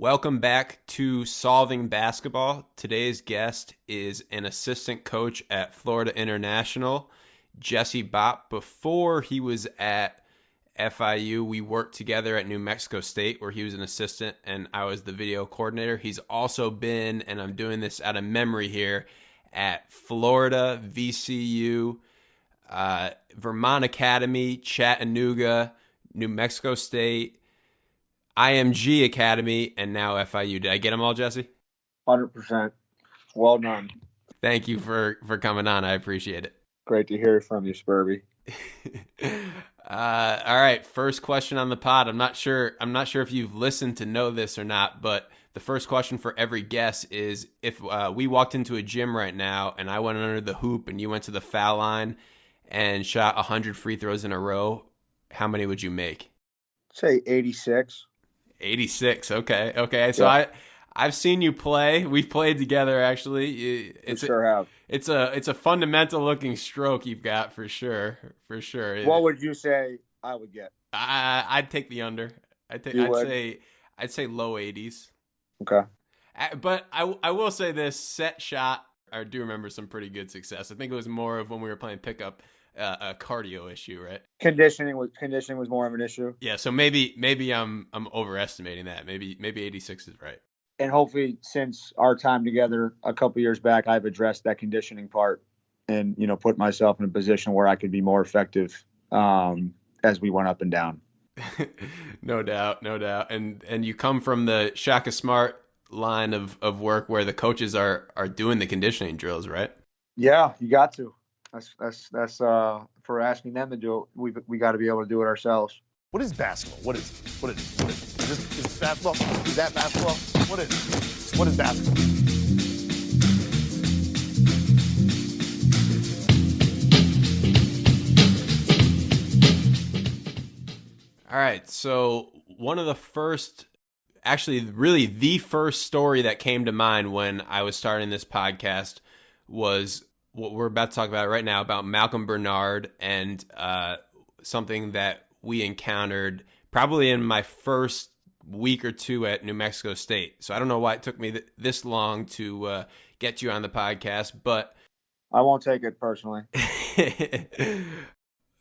Welcome back to Solving Basketball. Today's guest is an assistant coach at Florida International, Jesse Bopp. Before he was at FIU, we worked together at New Mexico State, where he was an assistant and I was the video coordinator. He's also been, and I'm doing this out of memory here, at Florida, VCU, Vermont Academy, Chattanooga, New Mexico State, IMG Academy, and now FIU. Did I get them all, Jesse? 100%. Well done. Thank you for coming on. I appreciate it. Great to hear from you, Spurby. All right, first question on the pod. I'm not sure if you've listened to know this or not, but the first question for every guest is if we walked into a gym right now and I went under the hoop and you went to the foul line and shot 100 free throws in a row, how many would you make? Say 86. 86. Okay. So Yeah. I've seen you play. We've played together actually. Sure have. It's a fundamental looking stroke you've got for sure. What would you say I would get? I'd take the under. I'd say low 80s. Okay. But I will say this set shot. I do remember some pretty good success. I think it was more of when we were playing pickup. A cardio issue, right? Conditioning was more of an issue. Yeah, so maybe I'm overestimating that. Maybe 86 is right. And hopefully, since our time together a couple years back, I've addressed that conditioning part and put myself in a position where I could be more effective as we went up and down. No doubt. And you come from the Shaka Smart line of work where the coaches are doing the conditioning drills, right? Yeah, you got to. That's for asking them to do it. We got to be able to do it ourselves. What is basketball? What is this basketball? Is that basketball? What is basketball? All right. So one of the first, actually really the first story that came to mind when I was starting this podcast was what we're about to talk about right now about Malcolm Bernard and something that we encountered probably in my first week or two at New Mexico State. So I don't know why it took me this long to get you on the podcast, but I won't take it personally.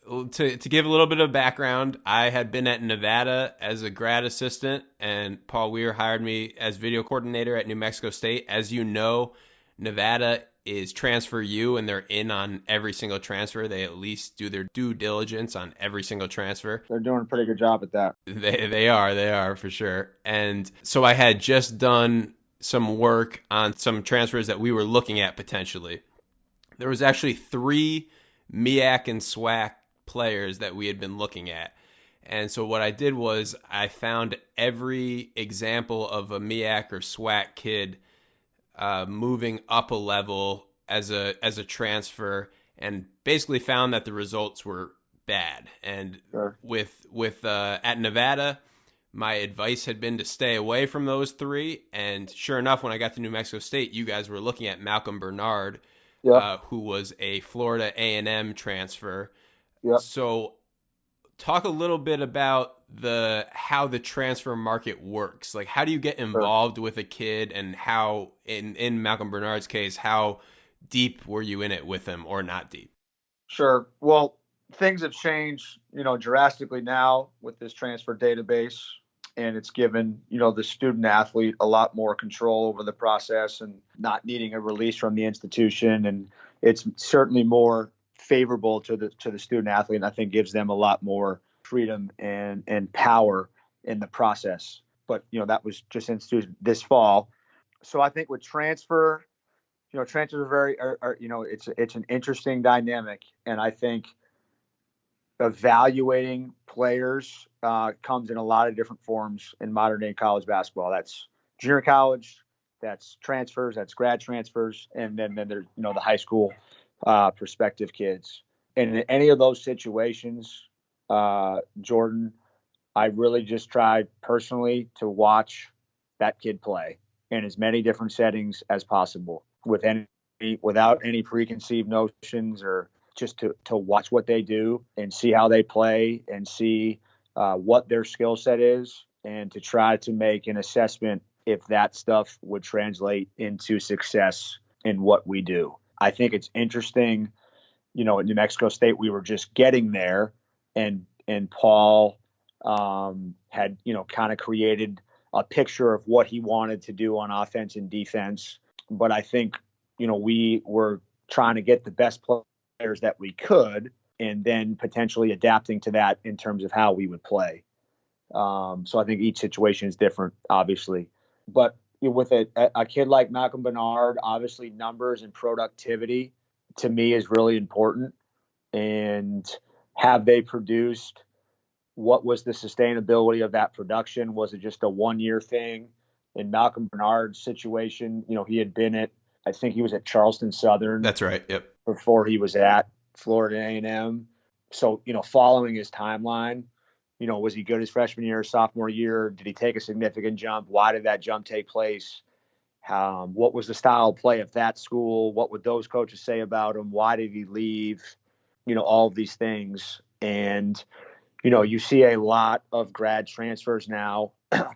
To give a little bit of background, I had been at Nevada as a grad assistant, and Paul Weir hired me as video coordinator at New Mexico State. As you know, Nevada is Transfer U, and they're in on every single transfer. They at least do their due diligence on every single transfer. They're doing a pretty good job at that. They are for sure. And so I had just done some work on some transfers that we were looking at potentially. There was actually 3 MEAC and SWAC players that we had been looking at. And so what I did was I found every example of a MEAC or SWAC kid moving up a level as a transfer, and basically found that the results were bad. And Sure. with at Nevada, my advice had been to stay away from those 3. And sure enough, when I got to New Mexico State, you guys were looking at Malcolm Bernard, who was a Florida A&M transfer. Yep. So talk a little bit about how the transfer market works. Like, how do you get involved with a kid, and how in Malcolm Bernard's case, how deep were you in it with him or not deep? Sure. Well, things have changed, drastically now with this transfer database, and it's given, the student athlete a lot more control over the process and not needing a release from the institution. And it's certainly more favorable to the student athlete, and I think gives them a lot more freedom and power in the process. But, that was just instituted this fall. So I think with transfers are it's an interesting dynamic. And I think evaluating players comes in a lot of different forms in modern day college basketball. That's junior college, that's transfers, that's grad transfers, and then there's, the high school prospective kids. And in any of those situations, Jordan, I really just tried personally to watch that kid play in as many different settings as possible without any preconceived notions, or just to watch what they do and see how they play and see what their skill set is and to try to make an assessment if that stuff would translate into success in what we do. I think it's interesting, at New Mexico State, we were just getting there, and Paul had, kind of created a picture of what he wanted to do on offense and defense. But I think, we were trying to get the best players that we could, and then potentially adapting to that in terms of how we would play. So I think each situation is different, obviously. But with a kid like Malcolm Bernard, obviously numbers and productivity to me is really important. And have they produced? What was the sustainability of that production? Was it just a one-year thing? In Malcolm Bernard's situation, he had been I think he was at Charleston Southern. That's right. Yep. Before he was at Florida A&M. So, following his timeline, was he good his freshman year, sophomore year? Did he take a significant jump? Why did that jump take place? What was the style of play of that school? What would those coaches say about him? Why did he leave? All of these things. And, you see a lot of grad transfers now,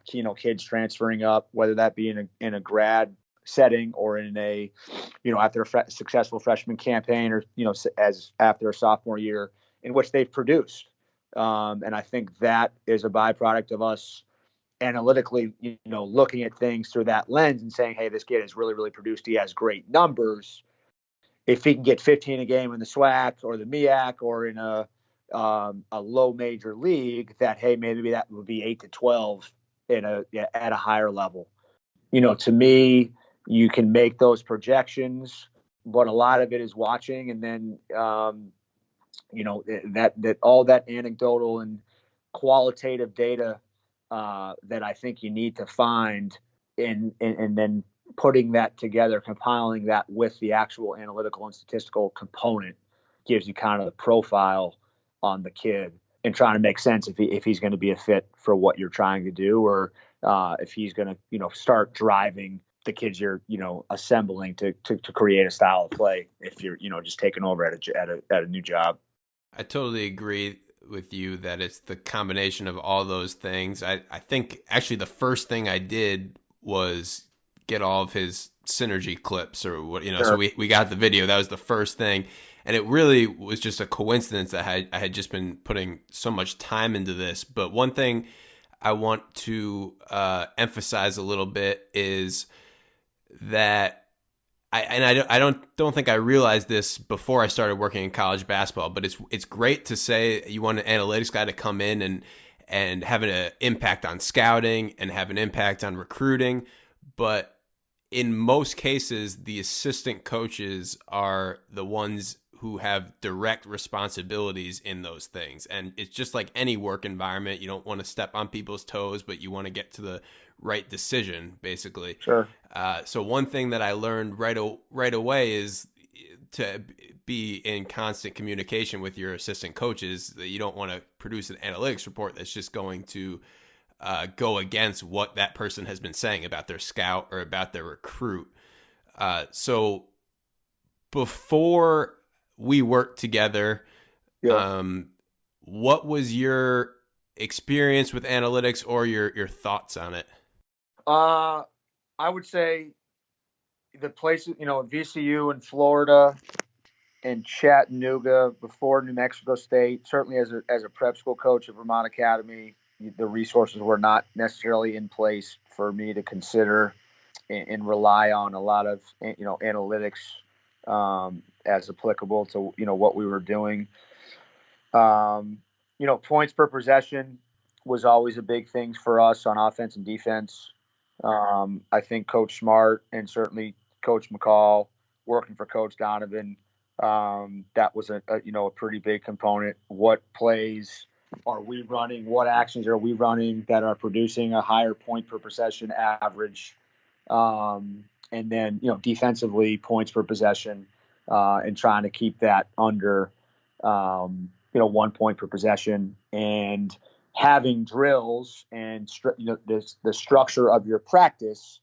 kids transferring up, whether that be in a grad setting or in a, after a successful freshman campaign or, as after a sophomore year in which they've produced. And I think that is a byproduct of us analytically, looking at things through that lens and saying, hey, this kid has really, really produced. He has great numbers. If he can get 15 a game in the SWAC or the MEAC or in a low major league, that, hey, maybe that would be 8 to 12 at a higher level. To me, you can make those projections, but a lot of it is watching, and then that all that anecdotal and qualitative data that I think you need to find, and then putting that together, compiling that with the actual analytical and statistical component gives you kind of the profile on the kid, and trying to make sense if he's going to be a fit for what you're trying to do, or if he's going to, start driving the kids you're, assembling to create a style of play if you're, just taking over at a new job. I totally agree with you that it's the combination of all those things. I think actually the first thing I did was get all of his synergy clips or what, Sure. So we got the video. That was the first thing. And it really was just a coincidence that I had just been putting so much time into this. But one thing I want to emphasize a little bit is that I don't think I realized this before I started working in college basketball, but it's great to say you want an analytics guy to come in and have an impact on scouting and have an impact on recruiting. But in most cases, the assistant coaches are the ones who have direct responsibilities in those things. And it's just like any work environment. You don't want to step on people's toes, but you want to get to the right decision, basically. Sure. So one thing that I learned right away is to be in constant communication with your assistant coaches. That you don't want to produce an analytics report that's just going to go against what that person has been saying about their scout or about their recruit. So before we worked together, Yeah. What was your experience with analytics or your thoughts on it? I would say the places, VCU in Florida and Chattanooga before New Mexico State, certainly as a prep school coach at Vermont Academy, the resources were not necessarily in place for me to consider and rely on a lot of, analytics as applicable to, what we were doing. Points per possession was always a big thing for us on offense and defense. I think Coach Smart and certainly Coach McCall working for Coach Donovan, that was a pretty big component. What plays are we running? What actions are we running that are producing a higher point per possession average? And then, defensively, points per possession, and trying to keep that under, 1 point per possession, and having drills and the structure of your practice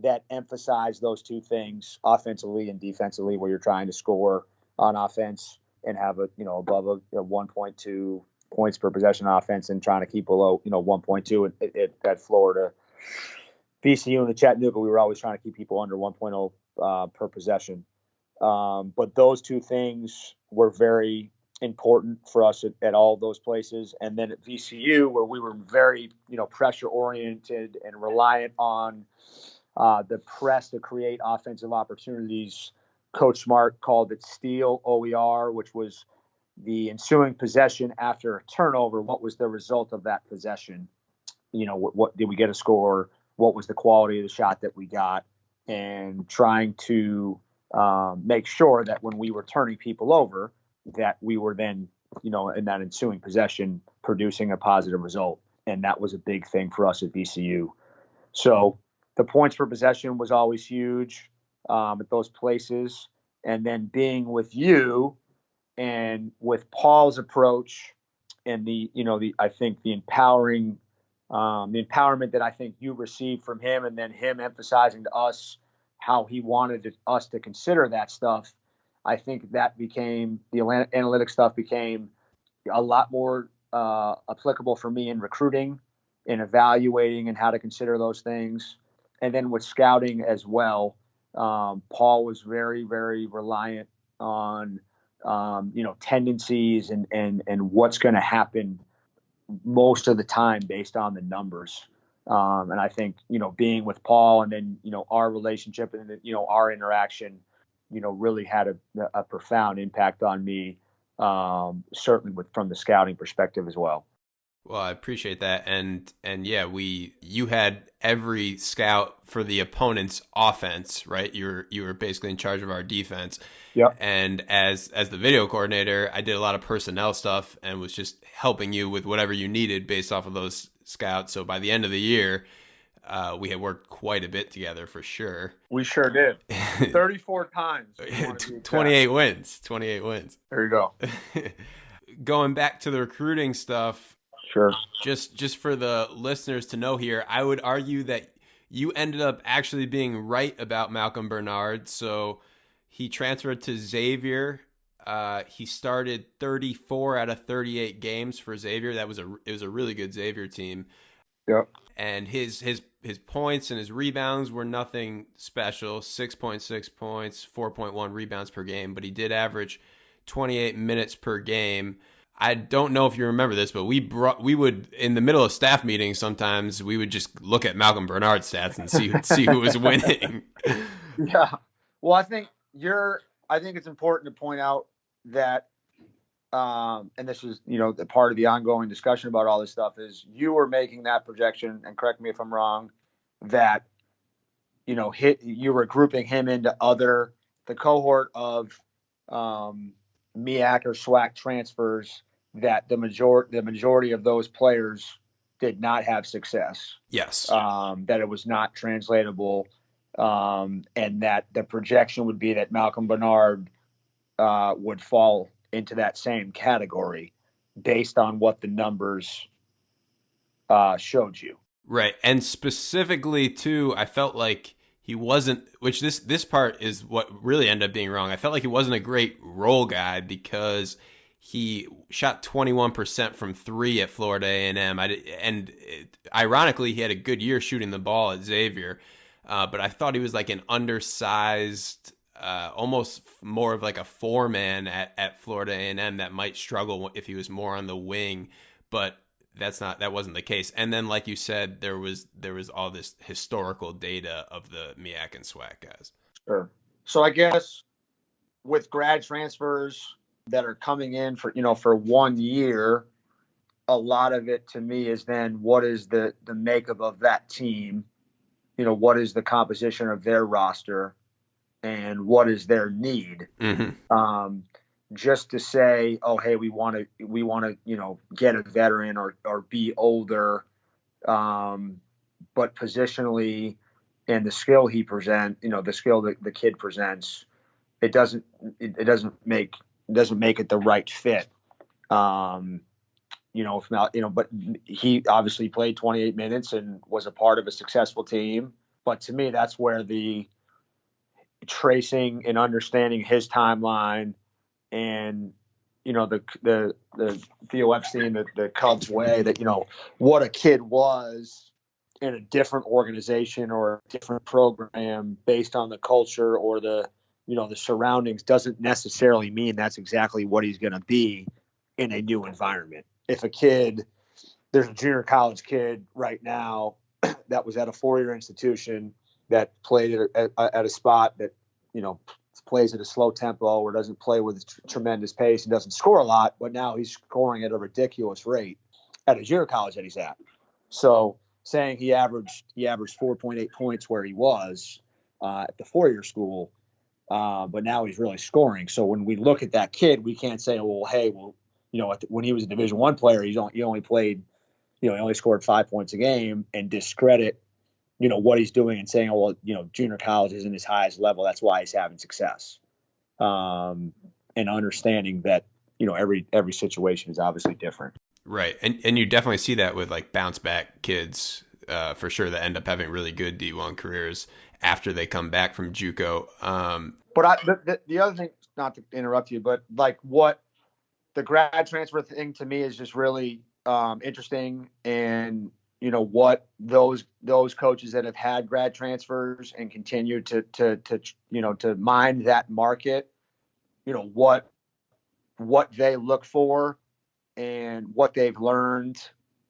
that emphasize those two things, offensively and defensively, where you're trying to score on offense and have above a 1.2 points per possession offense and trying to keep below 1.2 at Florida. VCU and the Chattanooga, we were always trying to keep people under 1.0 per possession. But those two things were very important for us at all those places. And then at VCU, where we were very, pressure oriented and reliant on the press to create offensive opportunities, Coach Smart called it steal OER, which was the ensuing possession after a turnover. What was the result of that possession? What did we get a score? What was the quality of the shot that we got? And trying to make sure that when we were turning people over, that we were then, in that ensuing possession, producing a positive result. And that was a big thing for us at VCU. So the points per possession was always huge at those places. And then being with you and with Paul's approach and I think the empowerment that I think you received from him, and then him emphasizing to us how he wanted us to consider that stuff, I think that became, the analytics stuff became a lot more applicable for me in recruiting, in evaluating and how to consider those things. And then with scouting as well, Paul was very, very reliant on, tendencies and what's going to happen most of the time based on the numbers. And I think, being with Paul and then, our relationship and, our interaction, really had a profound impact on me, certainly from the scouting perspective as well. Well, I appreciate that. And yeah, you had every scout for the opponent's offense, right? You were basically in charge of our defense. Yep. And as the video coordinator, I did a lot of personnel stuff and was just helping you with whatever you needed based off of those scouts. So by the end of the year, we had worked quite a bit together for sure. We sure did. 34 times. 28 wins. 28 wins. There you go. Going back to the recruiting stuff. Sure. Just for the listeners to know here, I would argue that you ended up actually being right about Malcolm Bernard. So he transferred to Xavier. He started 34 out of 38 games for Xavier. It was a really good Xavier team. Yep. And his points and his rebounds were nothing special. 6.6 points, 4.1 rebounds per game, but he did average 28 minutes per game. I don't know if you remember this, but we would, in the middle of staff meetings, sometimes we would just look at Malcolm Bernard's stats and see who was winning. Yeah. Well, I think it's important to point out that, and this is, the part of the ongoing discussion about all this stuff is you were making that projection, and correct me if I'm wrong, that, you were grouping him into the cohort of, MEAC or SWAC transfers, that the majority of those players did not have success. Yes. That it was not translatable, and that the projection would be that Malcolm Bernard would fall into that same category based on what the numbers showed you. Right. And specifically too, I felt like he wasn't, which this part is what really ended up being wrong. I felt like he wasn't a great role guy because he shot 21% from three at Florida A&M. Ironically, he had a good year shooting the ball at Xavier, but I thought he was like an undersized, almost more of like a four-man at Florida A&M that might struggle if he was more on the wing, but that wasn't the case. And then, like you said, there was all this historical data of the MEAC and SWAC guys. Sure. So I guess with grad transfers that are coming in for 1 year, a lot of it to me is then what is the makeup of that team? What is the composition of their roster, and what is their need? Mm-hmm. Just to say, oh, hey, we want to, get a veteran or be older, but positionally and the skill he presents, the skill that the kid presents, it doesn't make it the right fit. If not, but he obviously played 28 minutes and was a part of a successful team. But to me, that's where the tracing and understanding his timeline and the Theo Epstein, the Cubs way that, what a kid was in a different organization or a different program based on the culture or the surroundings doesn't necessarily mean that's exactly what he's going to be in a new environment. If there's a junior college kid right now that was at a 4-year institution that played at a spot that, plays at a slow tempo or doesn't play with tremendous pace and doesn't score a lot, but now he's scoring at a ridiculous rate at a junior college that he's at. So saying he averaged 4.8 points where he was at the 4-year school, but now he's really scoring. So when we look at that kid, we can't say, when he was a Division I player, he only played, he only scored 5 points a game, and discredit what he's doing and saying, junior college isn't his highest level. That's why he's having success. And understanding that, every situation is obviously different. Right. And you definitely see that with like bounce back kids, for sure, that end up having really good D1 careers after they come back from JUCO. But the other thing, not to interrupt you, but like what the grad transfer thing to me is just really interesting. And, what those coaches that have had grad transfers and continue to mine that market, what they look for and what they've learned,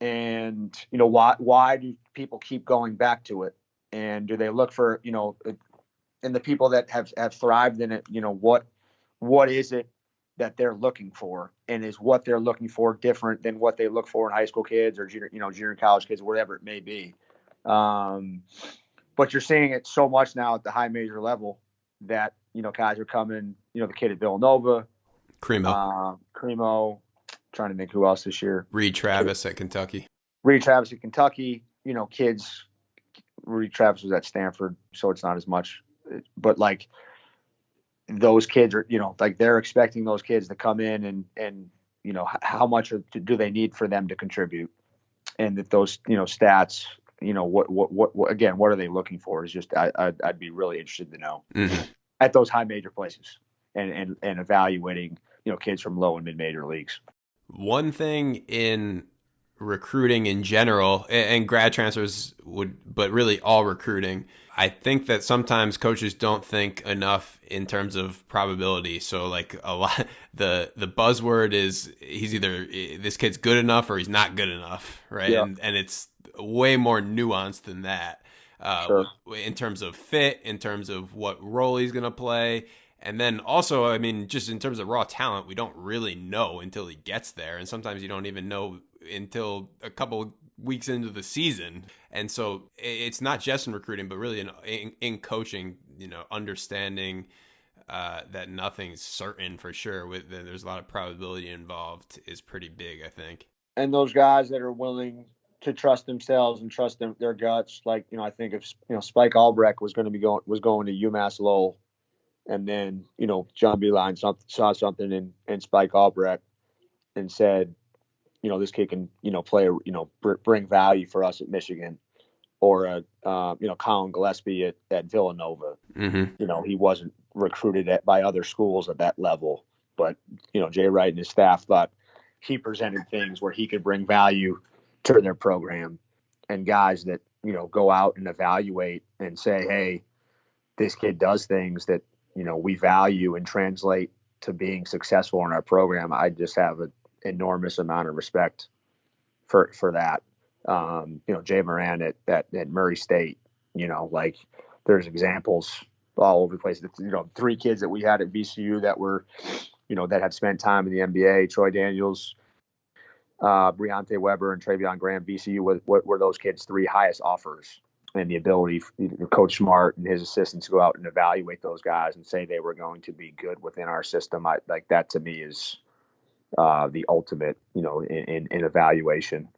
and, why do people keep going back to it? And do they look for, and the people that have thrived in it, what is it that they're looking for, and is what they're looking for different than what they look for in high school kids or junior college kids, whatever it may be. But you're seeing it so much now at the high major level that, guys are coming, the kid at Villanova, Cremo, trying to think who else this year. Reed Travis at Kentucky. Kids, Reed Travis was at Stanford, so it's not as much, but like, those kids are, they're expecting those kids to come in and how much do they need for them to contribute, and that those, stats, what again, what are they looking for? Is just, I'd be really interested to know at those high major places and evaluating, kids from low and mid major leagues. One thing in recruiting in general, and grad transfers but really all recruiting, I think that sometimes coaches don't think enough in terms of probability. So like a lot, the buzzword is this kid's good enough or he's not good enough, right? Yeah. And it's way more nuanced than that. Sure. In terms of fit, in terms of what role he's going to play. And then also, I mean, just in terms of raw talent, we don't really know until he gets there. And sometimes you don't even know until a couple weeks into the season. And so it's not just in recruiting, but really in coaching, understanding that nothing's certain for sure. There's a lot of probability involved is pretty big, I think. And those guys that are willing to trust themselves and trust their guts, like, I think if, Spike Albrecht was going to to UMass Lowell, and then, John Beilein saw something in Spike Albrecht and said, this kid can, play, bring value for us at Michigan, or Colin Gillespie at Villanova. Mm-hmm. He wasn't recruited by other schools at that level, but, Jay Wright and his staff thought he presented things where he could bring value to their program, and guys that, go out and evaluate and say, hey, this kid does things that, we value and translate to being successful in our program. I just have an enormous amount of respect for that. Jay Moran at Murray State, there's examples all over the place. 3 kids that we had at VCU that were, that had spent time in the NBA, Troy Daniels, Breonte Weber, and Travion Graham. VCU were those kids' 3 highest offers, and the ability for Coach Smart and his assistants to go out and evaluate those guys and say they were going to be good within our system. Like that to me is the ultimate, in evaluation.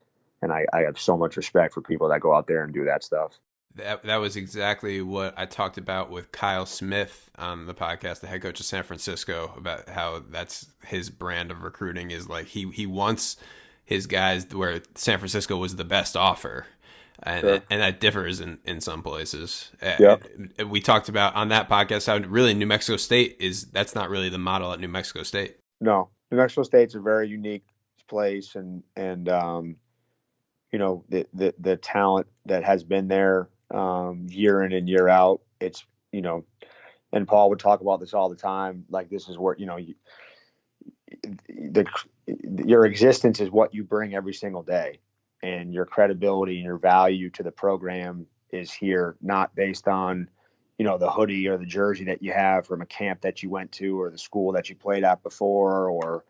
And I have so much respect for people that go out there and do that stuff. That was exactly what I talked about with Kyle Smith on the podcast, the head coach of San Francisco, about how that's his brand of recruiting is like he wants his guys where San Francisco was the best offer. And, sure. And that differs in some places. Yep. We talked about on that podcast how really New Mexico State that's not really the model at New Mexico State. No, New Mexico State's a very unique place, and the talent that has been there year in and year out. It's and Paul would talk about this all the time. Like, this is where your existence is what you bring every single day, and your credibility and your value to the program is here, not based on the hoodie or the jersey that you have from a camp that you went to or the school that you played at before, or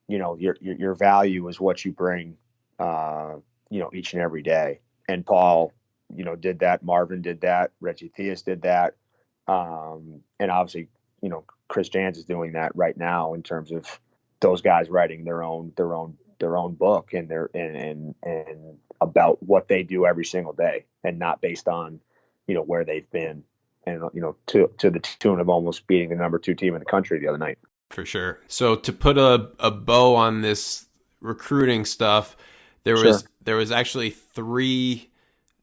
your value is what you bring each and every day. And Paul did that. Marvin did that. Reggie Theus did that. And obviously Chris Jans is doing that right now, in terms of those guys writing their own book, and and about what they do every single day, and not based on where they've been, and to the tune of almost beating the number 2 team in the country the other night. For sure. So to put a bow on this recruiting stuff, there was actually 3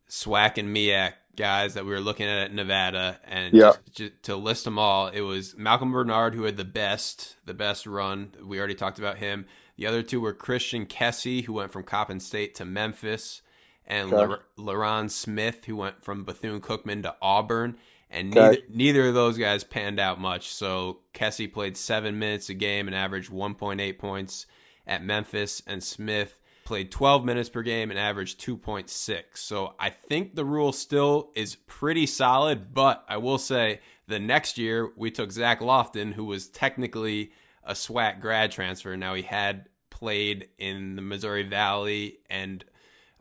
SWAC and MEAC guys that we were looking at Nevada, and just to list them all, it was Malcolm Bernard, who had the best run. We already talked about him. The other 2 were Christian Kessie, who went from Coppin State to Memphis, and LaRon Smith, who went from Bethune-Cookman to Auburn. And neither of those guys panned out much. So Kessie played 7 minutes a game and averaged 1.8 points at Memphis, and Smith played 12 minutes per game and averaged 2.6. So I think the rule still is pretty solid, but I will say the next year we took Zach Lofton, who was technically a SWAC grad transfer. Now, he had played in the Missouri Valley and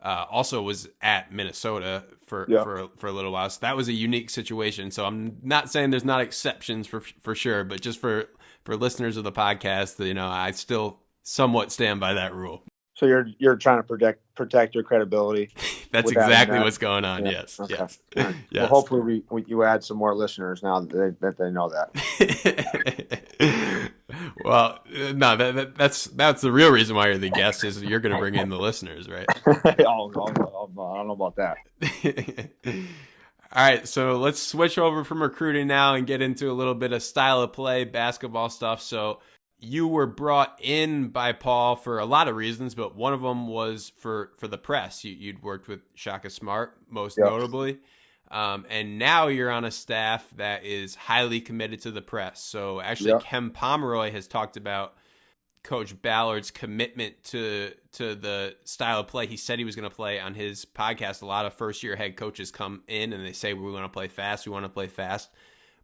also was at Minnesota for a little while. So that was a unique situation. So I'm not saying there's not exceptions for sure, but just for listeners of the podcast, I still somewhat stand by that rule. So you're trying to protect your credibility. That's exactly what's going on. Yeah. Yes. Okay. Yes. Right. Yes. Well, hopefully you add some more listeners now that they know that. Well, no, that's the real reason why you're the guest, is you're going to bring in the listeners, right? I don't know about that. All right, so let's switch over from recruiting now and get into a little bit of style of play, basketball stuff. So you were brought in by Paul for a lot of reasons, but one of them was for the press. You'd worked with Shaka Smart, most notably. And now you're on a staff that is highly committed to the press. So actually, Ken Pomeroy has talked about Coach Ballard's commitment to the style of play he said he was going to play on his podcast. A lot of first-year head coaches come in and they say, we want to play fast,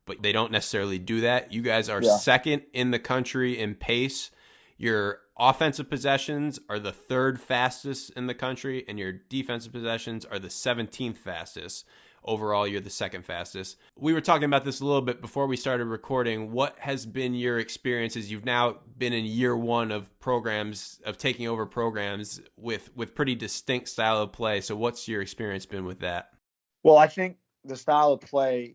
but they don't necessarily do that. You guys are second in the country in pace. Your offensive possessions are the 3rd fastest in the country, and your defensive possessions are the 17th fastest. Overall, you're the 2nd fastest. We were talking about this a little bit before we started recording. What has been your experiences? You've now been in year 1 of taking over programs with pretty distinct style of play. So what's your experience been with that? Well, I think the style of play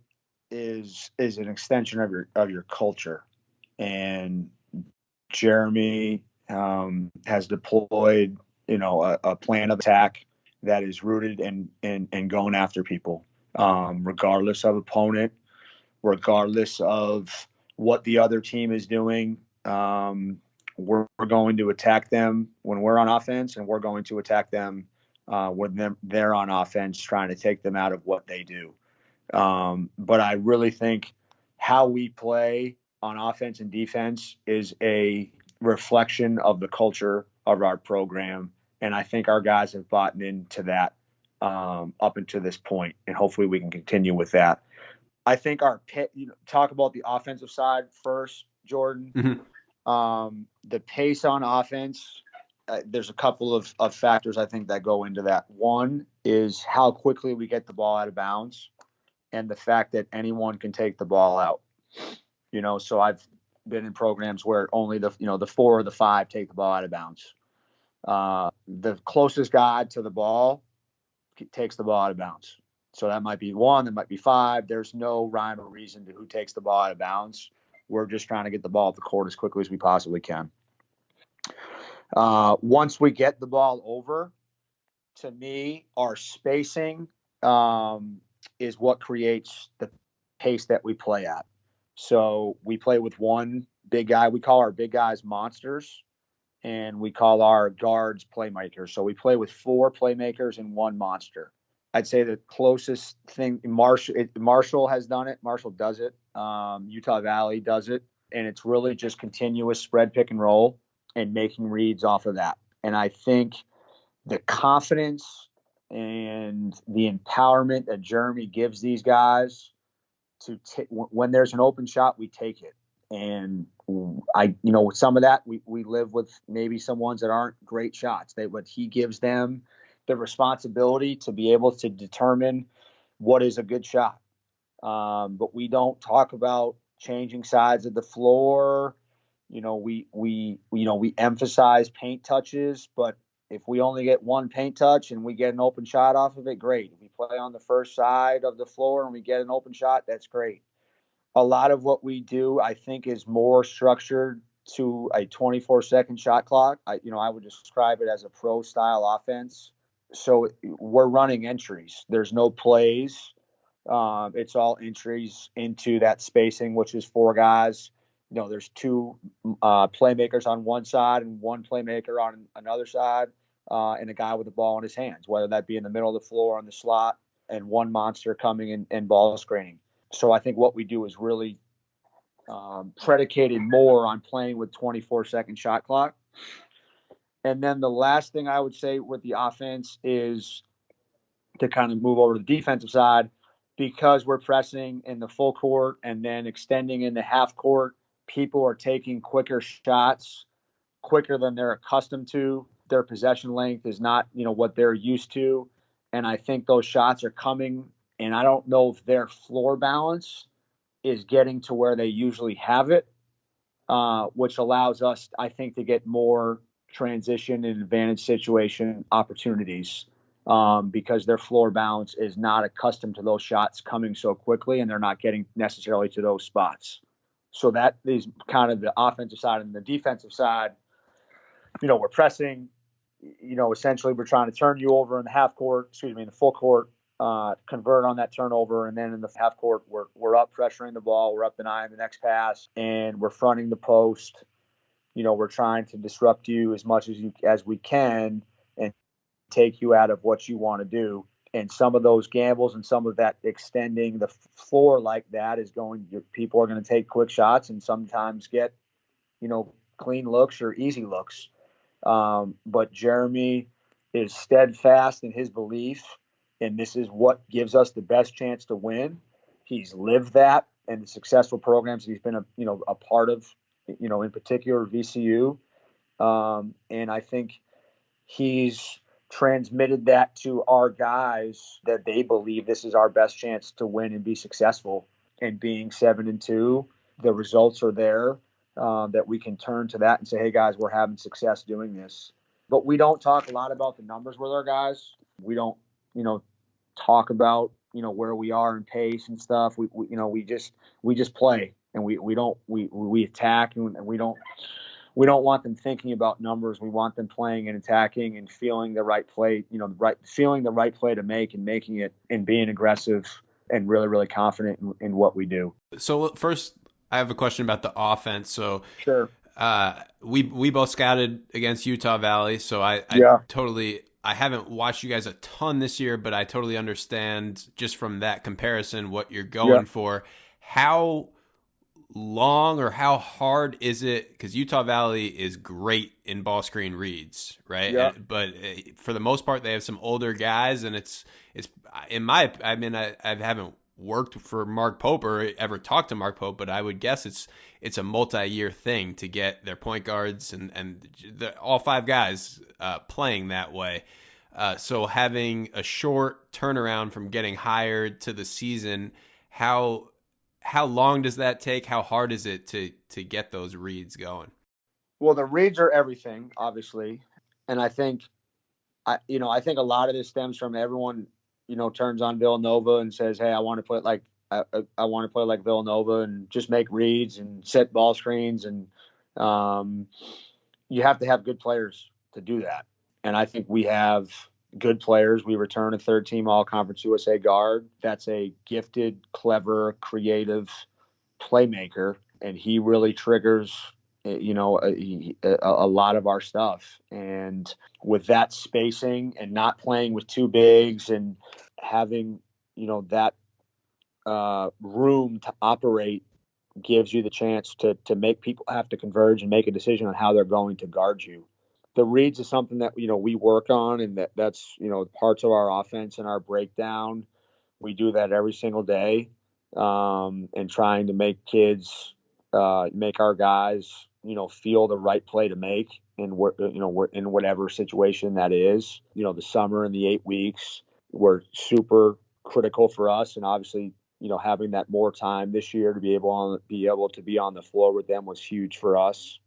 is an extension of your culture, and Jeremy has deployed a plan of attack that is rooted in going after people, regardless of opponent, regardless of what the other team is doing. We're going to attack them when we're on offense, and we're going to attack them when they're on offense, trying to take them out of what they do. But I really think how we play on offense and defense is a reflection of the culture of our program. And I think our guys have bought into that up until this point, and hopefully we can continue with that. I think talk about the offensive side first, Jordan. Mm-hmm. The pace on offense, there's a couple of factors I think that go into that. One is how quickly we get the ball out of bounds, and the fact that anyone can take the ball out. So I've been in programs where only the 4 or the 5 take the ball out of bounds. The closest guy to the ball takes the ball out of bounds. So that might be 1, that might be 5. There's no rhyme or reason to who takes the ball out of bounds. We're just trying to get the ball at the court as quickly as we possibly can. Once we get the ball over, to me, our spacing is what creates the pace that we play at. So we play with one big guy. We call our big guys monsters, and we call our guards playmakers. So we play with 4 playmakers and 1 monster. I'd say the closest thing, Marshall has done it. Marshall does it. Utah Valley does it. And it's really just continuous spread, pick, and roll and making reads off of that. And I think the confidence and the empowerment that Jeremy gives these guys when there's an open shot, we take it. And with some of that, we live with maybe some ones that aren't great shots. But he gives them the responsibility to be able to determine what is a good shot. But we don't talk about changing sides of the floor. We emphasize paint touches, but if we only get 1 paint touch and we get an open shot off of it, great. If we play on the first side of the floor and we get an open shot, that's great. A lot of what we do, I think, is more structured to a 24-second shot clock. I would describe it as a pro-style offense. So we're running entries. There's no plays. It's all entries into that spacing, which is 4 guys. There's 2 playmakers on one side and 1 playmaker on another side, and a guy with the ball in his hands, whether that be in the middle of the floor on the slot, and 1 monster coming in and ball screening. So I think what we do is really predicated more on playing with 24-second shot clock. And then the last thing I would say with the offense is to kind of move over to the defensive side, because we're pressing in the full court and then extending in the half court. People are taking quicker shots, quicker than they're accustomed to. Their possession length is not, what they're used to. And I think those shots are coming, and I don't know if their floor balance is getting to where they usually have it, which allows us, I think, to get more transition and advantage situation opportunities, because their floor balance is not accustomed to those shots coming so quickly, and they're not getting necessarily to those spots. So that is kind of the offensive side. And the defensive side, we're pressing, essentially we're trying to turn you over in the full court, convert on that turnover. And then in the half court, we're up pressuring the ball. We're up denying the next pass, and we're fronting the post. We're trying to disrupt you as much as we can and take you out of what you want to do. And some of those gambles and some of that extending the floor like that is people are going to take quick shots and sometimes get, clean looks or easy looks. But Jeremy is steadfast in his belief, and this is what gives us the best chance to win. He's lived that in the successful programs he's been a part of, in particular VCU. And I think he's transmitted that to our guys, that they believe this is our best chance to win and be successful. And being 7-2, the results are there, that we can turn to that and say, hey guys, we're having success doing this. But we don't talk a lot about the numbers with our guys. We don't, talk about, where we are in pace and stuff. We just play, and we attack, and we don't want them thinking about numbers. We want them playing and attacking and feeling the right play, feeling the right play to make and making it, and being aggressive and really, really confident in what we do. So first, I have a question about the offense. So sure. We both scouted against Utah Valley, so I haven't watched you guys a ton this year, but I totally understand just from that comparison what you're going for. How long or how hard is it? Because Utah Valley is great in ball screen reads, right? Yeah. But for the most part, they have some older guys, and it's I haven't worked for Mark Pope or ever talked to Mark Pope, but I would guess it's a multi-year thing to get their point guards and all 5 guys playing that way. So having a short turnaround from getting hired to the season, how long does that take? How hard is it to get those reads going? Well, the reads are everything, obviously. And I think a lot of this stems from everyone, turns on Villanova and says, hey, I want to play like Villanova and just make reads and set ball screens. And you have to have good players to do that. And I think we have good players. We return a 3rd-team All-Conference USA guard. That's a gifted, clever, creative playmaker. and he really triggers, a lot of our stuff. And with that spacing and not playing with two bigs and having, that room to operate gives you the chance to make people have to converge and make a decision on how they're going to guard you. The reads is something that, we work on, and that's, parts of our offense and our breakdown. We do that every single day, and trying to make kids, make our guys, feel the right play to make we're in whatever situation that is. The summer and the 8 weeks were super critical for us, and obviously, having that more time this year to be able to be on the floor with them was huge for us.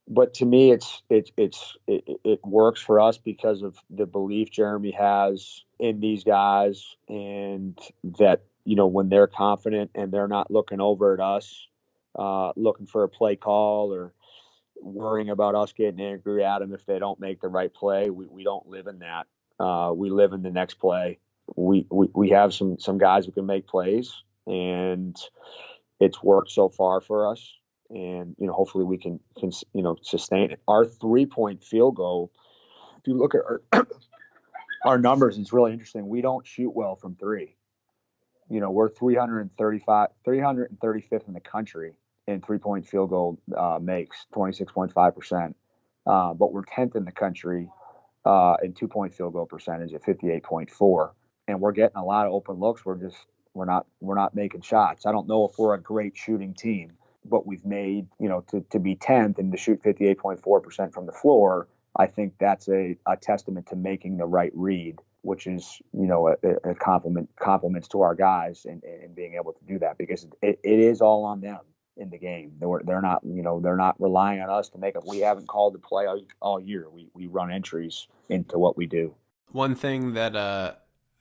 But to me, it works for us because of the belief Jeremy has in these guys, and that, when they're confident and they're not looking over at us, looking for a play call or worrying about us getting angry at them if they don't make the right play. We don't live in that. We live in the next play. We have some guys who can make plays, and it's worked so far for us. And, hopefully we can sustain it. Our 3-point field goal, if you look at our numbers, it's really interesting. We don't shoot well from three. We're 335th in the country in 3-point field goal makes, 26.5%. But we're 10th in the country in 2-point field goal percentage at 58.4. And we're getting a lot of open looks. We're not making shots. I don't know if we're a great shooting team, but we've made, to be 10th and to shoot 58.4% from the floor. I think that's a testament to making the right read, which is, a compliments to our guys and being able to do that, because it is all on them in the game. They're not relying on us to make it. We haven't called the play all year. We run entries into what we do. One thing that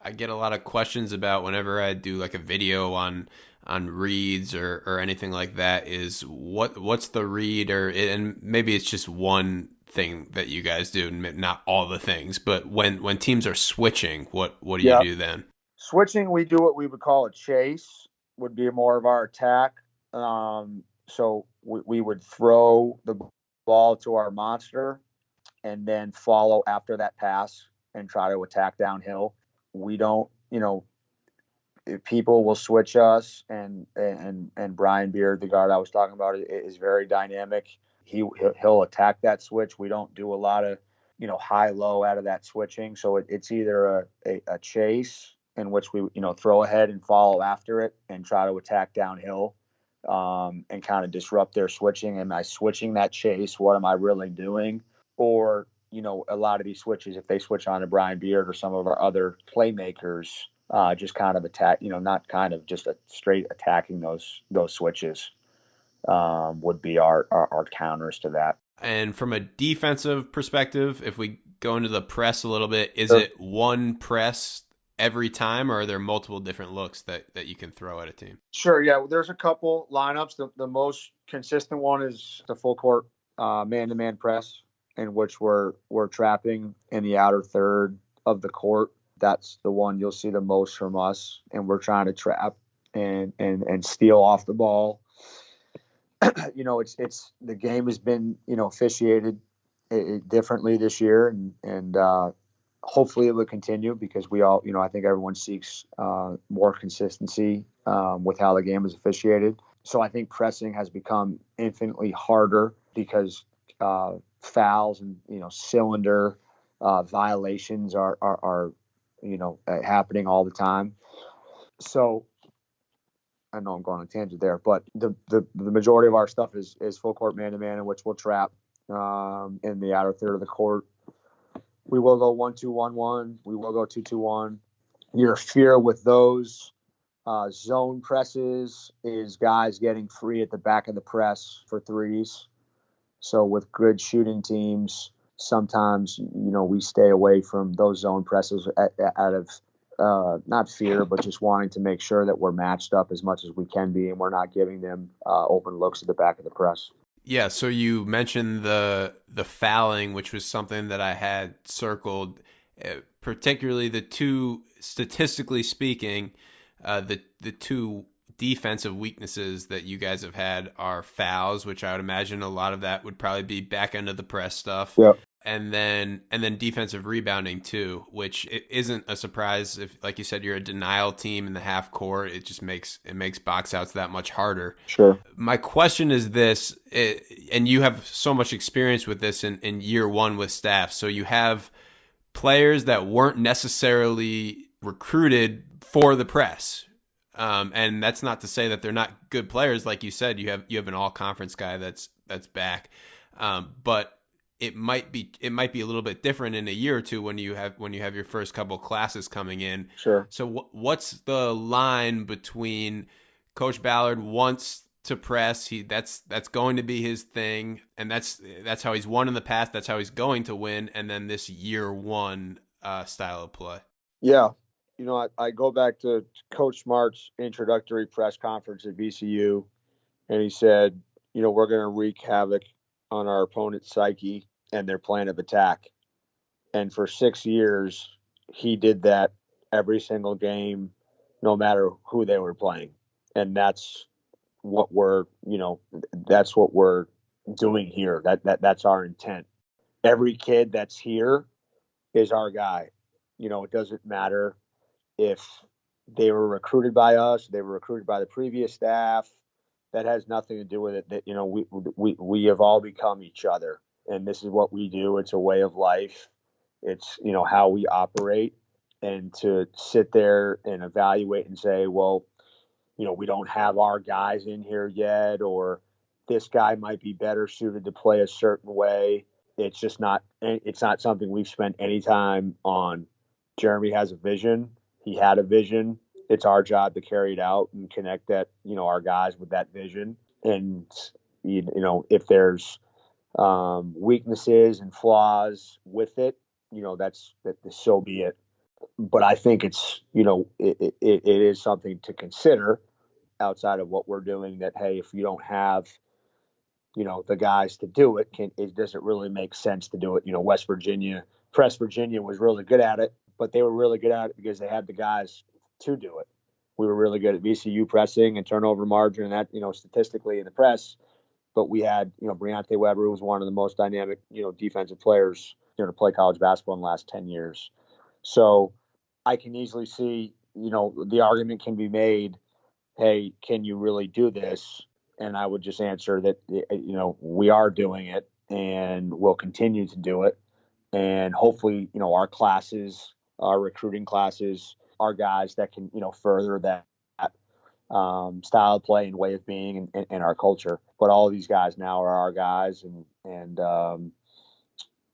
I get a lot of questions about whenever I do like a video on reads or anything like that is what's the read, and maybe it's just one thing that you guys do, not all the things, but when teams are switching, what do you do then? Switching, we do what we would call a chase, would be more of our attack. So we would throw the ball to our monster and then follow after that pass and try to attack downhill. We don't, people will switch us, and Brian Beard, the guard I was talking about, is very dynamic. He'll attack that switch. We don't do a lot of, high low out of that switching. So it's either a chase in which we, throw ahead and follow after it and try to attack downhill, and kind of disrupt their switching. Am I switching that chase? What am I really doing? Or, a lot of these switches, if they switch on to Brian Beard or some of our other playmakers, just kind of attack, not kind of just a straight attacking those switches, would be our counters to that. And from a defensive perspective, if we go into the press a little bit, is it one press every time, or are there multiple different looks that you can throw at a team? Sure, yeah. There's a couple lineups. The most consistent one is the full court man-to-man press, in which we're trapping in the outer third of the court. That's the one you'll see the most from us, and we're trying to trap and steal off the ball. It's the game has been, officiated differently this year, and hopefully it will continue, because we all, I think everyone seeks more consistency with how the game is officiated. So I think pressing has become infinitely harder because fouls and, cylinder violations are happening all the time. So I know I'm going on a tangent there, but the majority of our stuff is full court man-to-man, in which we'll trap in the outer third of the court. We will go 1-2-1-1. We will go 2-2-1. Your fear with those zone presses is guys getting free at the back of the press for threes. So with good shooting teams, sometimes, we stay away from those zone presses out of not fear, but just wanting to make sure that we're matched up as much as we can be, and we're not giving them open looks at the back of the press. Yeah, so you mentioned the fouling, which was something that I had circled, particularly the two, statistically speaking, the two defensive weaknesses that you guys have had are fouls, which I would imagine a lot of that would probably be back end of the press stuff. Yeah. And then defensive rebounding too, which it isn't a surprise if, like you said, you're a denial team in the half court. It just makes box outs that much harder. Sure. My question is this, and you have so much experience with this in year one with staff. So you have players that weren't necessarily recruited for the press. And that's not to say that they're not good players. Like you said, you have an all conference guy that's back. But it might be a little bit different in a year or two when you have your first couple classes coming in. Sure. So what's the line between Coach Ballard wants to press, that's going to be his thing, and that's how he's won in the past, that's how he's going to win, and then this year one style of play? Yeah. I go back to Coach Smart's introductory press conference at VCU, and he said, we're going to wreak havoc on our opponent's psyche and their plan of attack. And for 6 years, he did that every single game, no matter who they were playing. And that's what we're doing here. That's our intent. Every kid that's here is our guy. It doesn't matter if they were recruited by us, they were recruited by the previous staff. That has nothing to do with it. That we have all become each other, and this is what we do. It's a way of life. It's how we operate. And to sit there and evaluate and say, well, we don't have our guys in here yet, or this guy might be better suited to play a certain way. It's just not. It's not something we've spent any time on. Jeremy has a vision. He had a vision. It's our job to carry it out and connect that, our guys with that vision. And, if there's weaknesses and flaws with it, that's so be it. But I think it's, it is something to consider outside of what we're doing, that, hey, if you don't have, the guys to do it, does it really make sense to do it? West Virginia was really good at it, but they were really good at it because they had the guys to do it. We were really good at VCU pressing and turnover margin, and that, statistically in the press. But we had, Briante Weber, who was one of the most dynamic, defensive players, to play college basketball in the last 10 years. So I can easily see, the argument can be made, hey, can you really do this? And I would just answer that, we are doing it and we'll continue to do it. And hopefully, our classes, our recruiting classes, are guys that can, further that style of play and way of being and our culture. But all of these guys now are our guys, and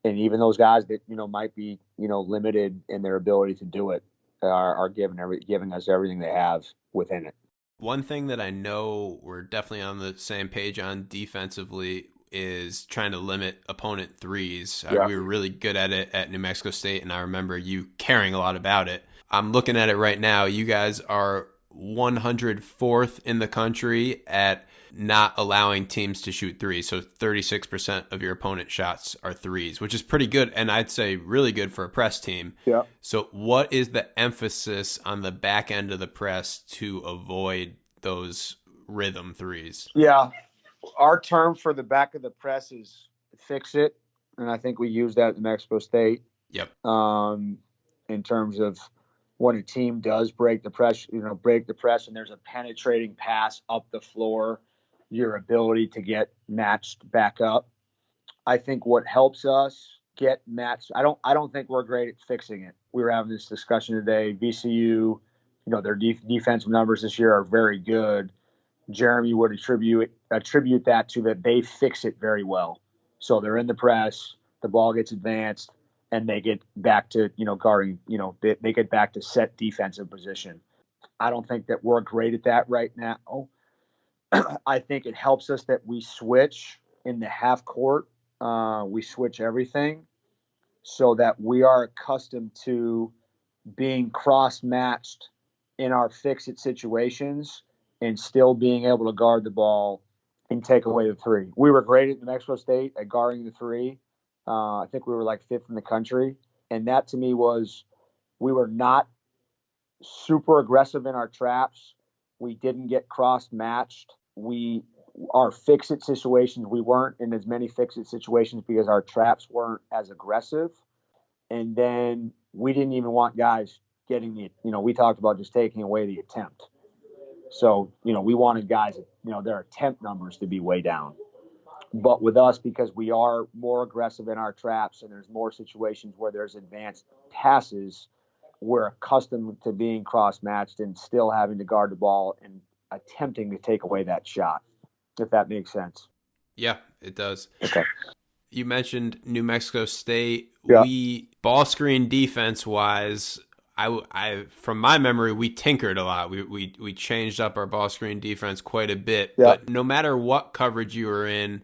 even those guys that might be limited in their ability to do it are giving us everything they have within it. One thing that I know we're definitely on the same page on defensively is trying to limit opponent threes. Yeah. We were really good at it at New Mexico State, and I remember you caring a lot about it. I'm looking at it right now. You guys are 104th in the country at not allowing teams to shoot threes. So 36% of your opponent shots are threes, which is pretty good, and I'd say really good for a press team. Yeah. So what is the emphasis on the back end of the press to avoid those rhythm threes? Yeah. Our term for the back of the press is fix it, and I think we use that at New Mexico State. Yep. In terms of when a team does break the press, and there's a penetrating pass up the floor, your ability to get matched back up. I think what helps us get matched, I don't think we're great at fixing it. We were having this discussion today. VCU, their defensive numbers this year are very good. Jeremy would attribute that to that they fix it very well. So they're in the press, the ball gets advanced, and they get back to, guarding, they get back to set defensive position. I don't think that we're great at that right now. I think it helps us that we switch in the half court. We switch everything so that we are accustomed to being cross-matched in our fix-it situations and still being able to guard the ball and take away the three. We were great at New Mexico State at guarding the three. I think we were like 5th in the country. And that to me was, we were not super aggressive in our traps, We didn't get cross-matched. Our fix-it situations, we weren't in as many fix-it situations because our traps weren't as aggressive. And then we didn't even want guys getting we talked about just taking away the attempt. So, we wanted guys, their attempt numbers to be way down. But with us, because we are more aggressive in our traps and there's more situations where there's advanced passes, we're accustomed to being cross-matched and still having to guard the ball and attempting to take away that shot, if that makes sense. Yeah, it does. Okay. You mentioned New Mexico State. Yeah. We ball screen defense wise, I from my memory, we tinkered a lot. We changed up our ball screen defense quite a bit. Yeah. But no matter what coverage you were in,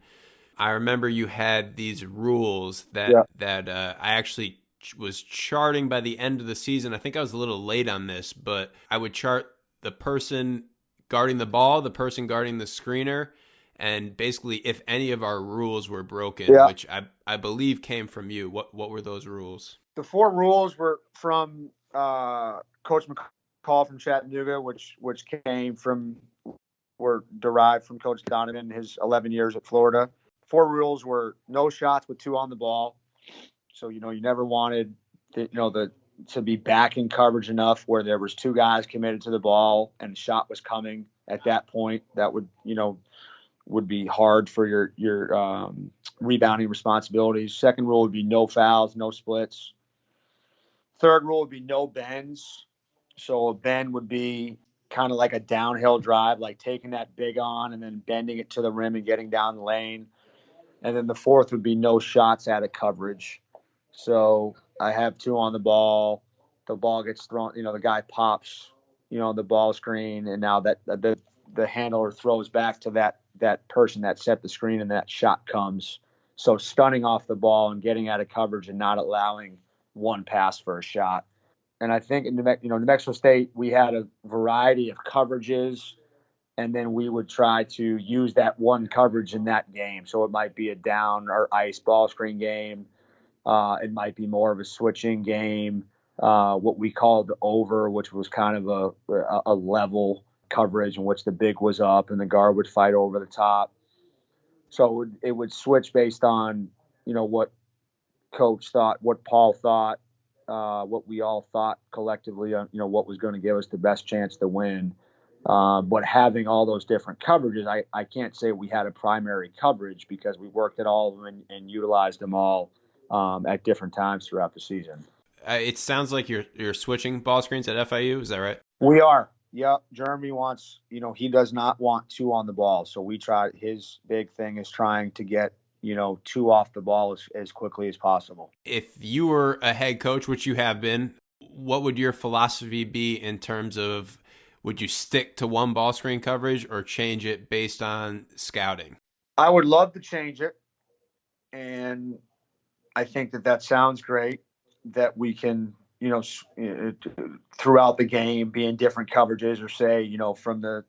I remember you had these rules that I actually was charting by the end of the season. I think I was a little late on this, but I would chart the person guarding the ball, the person guarding the screener, and basically if any of our rules were broken, which I believe came from you. What were those rules? The 4 rules were from Coach McCall from Chattanooga, which were derived from Coach Donovan, his 11 years at Florida. 4 rules were no shots with 2 on the ball. So, you never wanted to be back in coverage enough where there was 2 guys committed to the ball and the shot was coming at that point. That would be hard for your rebounding responsibilities. Second rule would be no fouls, no splits. Third rule would be no bends. So a bend would be kind of like a downhill drive, like taking that big on and then bending it to the rim and getting down the lane. And then the fourth would be no shots out of coverage. So I have 2 on the ball. The ball gets thrown, the guy pops, the ball screen. And now that the handler throws back to that person that set the screen and that shot comes. So stunning off the ball and getting out of coverage and not allowing one pass for a shot. And I think in New Mexico State, we had a variety of coverages, and then we would try to use that one coverage in that game. So it might be a down or ice ball screen game. It might be more of a switching game, what we called the over, which was kind of a level coverage in which the big was up and the guard would fight over the top. So it would switch based on, what coach thought, what Paul thought, what we all thought collectively, what was going to give us the best chance to win. But having all those different coverages, I can't say we had a primary coverage because we worked at all of them and utilized them all at different times throughout the season. It sounds like you're switching ball screens at FIU. Is that right? We are. Yep. Jeremy wants, he does not want 2 on the ball. So we try, his big thing is trying to get, 2 off the ball as quickly as possible. If you were a head coach, which you have been, what would your philosophy be in terms of, would you stick to one ball screen coverage or change it based on scouting? I would love to change it. And I think that sounds great, that we can, throughout the game be in different coverages, or say, from the,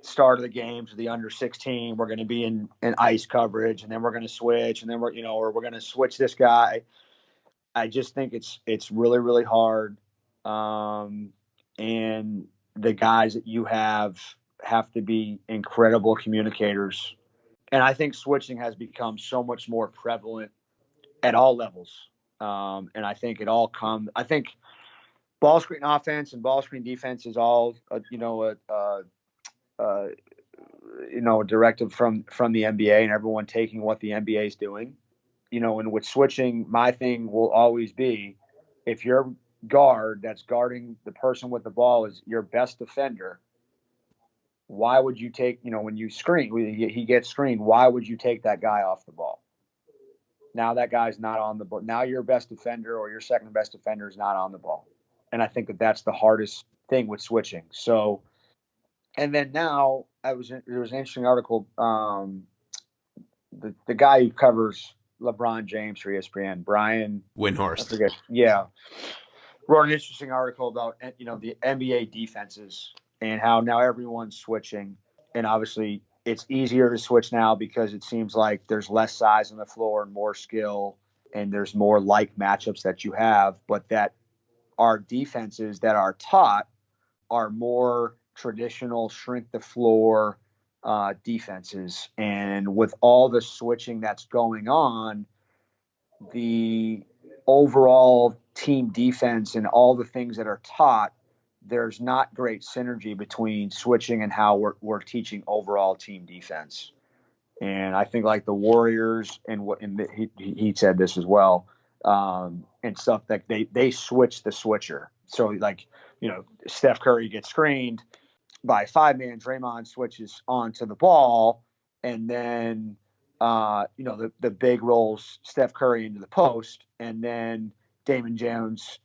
start of the game to the under 16, we're going to be in ice coverage, and then we're going to switch, and then or we're going to switch this guy. I just think it's really, really hard. And the guys that you have to be incredible communicators. And I think switching has become so much more prevalent at all levels. And I think I think ball screen offense and ball screen defense is all, a directive from the NBA and everyone taking what the NBA is doing, and with switching, my thing will always be, if your guard that's guarding the person with the ball is your best defender, why would you take, when you screen, he gets screened, why would you take that guy off the ball? Now that guy's not on the ball. Now your best defender or your second best defender is not on the ball. And I think that's the hardest thing with switching. So, and then now there was an interesting article. The guy who covers LeBron James for ESPN, Brian Windhorst. I forget. Yeah. Wrote an interesting article about, the NBA defenses and how now everyone's switching. And obviously it's easier to switch now because it seems like there's less size on the floor and more skill, and there's more like matchups that you have, but that our defenses that are taught are more traditional shrink the floor defenses. And with all the switching that's going on, the overall team defense and all the things that are taught, there's not great synergy between switching and how we're teaching overall team defense. And I think like the Warriors and he said this as well, and stuff that they switch the switcher. So like, Steph Curry gets screened by 5-man, Draymond switches onto the ball, and then the big rolls Steph Curry into the post, and then Damon Jones,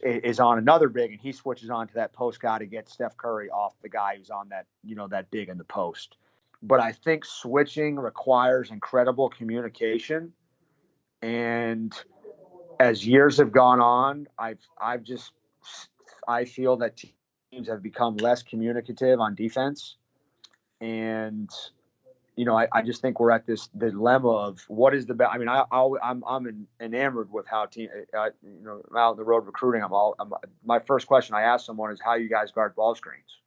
is on another big, and he switches onto that post guy to get Steph Curry off the guy who's on that, that big in the post. But I think switching requires incredible communication. And as years have gone on, I feel that teams have become less communicative on defense. And, I just think we're at this dilemma of what is the best. I mean, I'm enamored with how team, out on the road recruiting. My first question I ask someone is how you guys guard ball screens.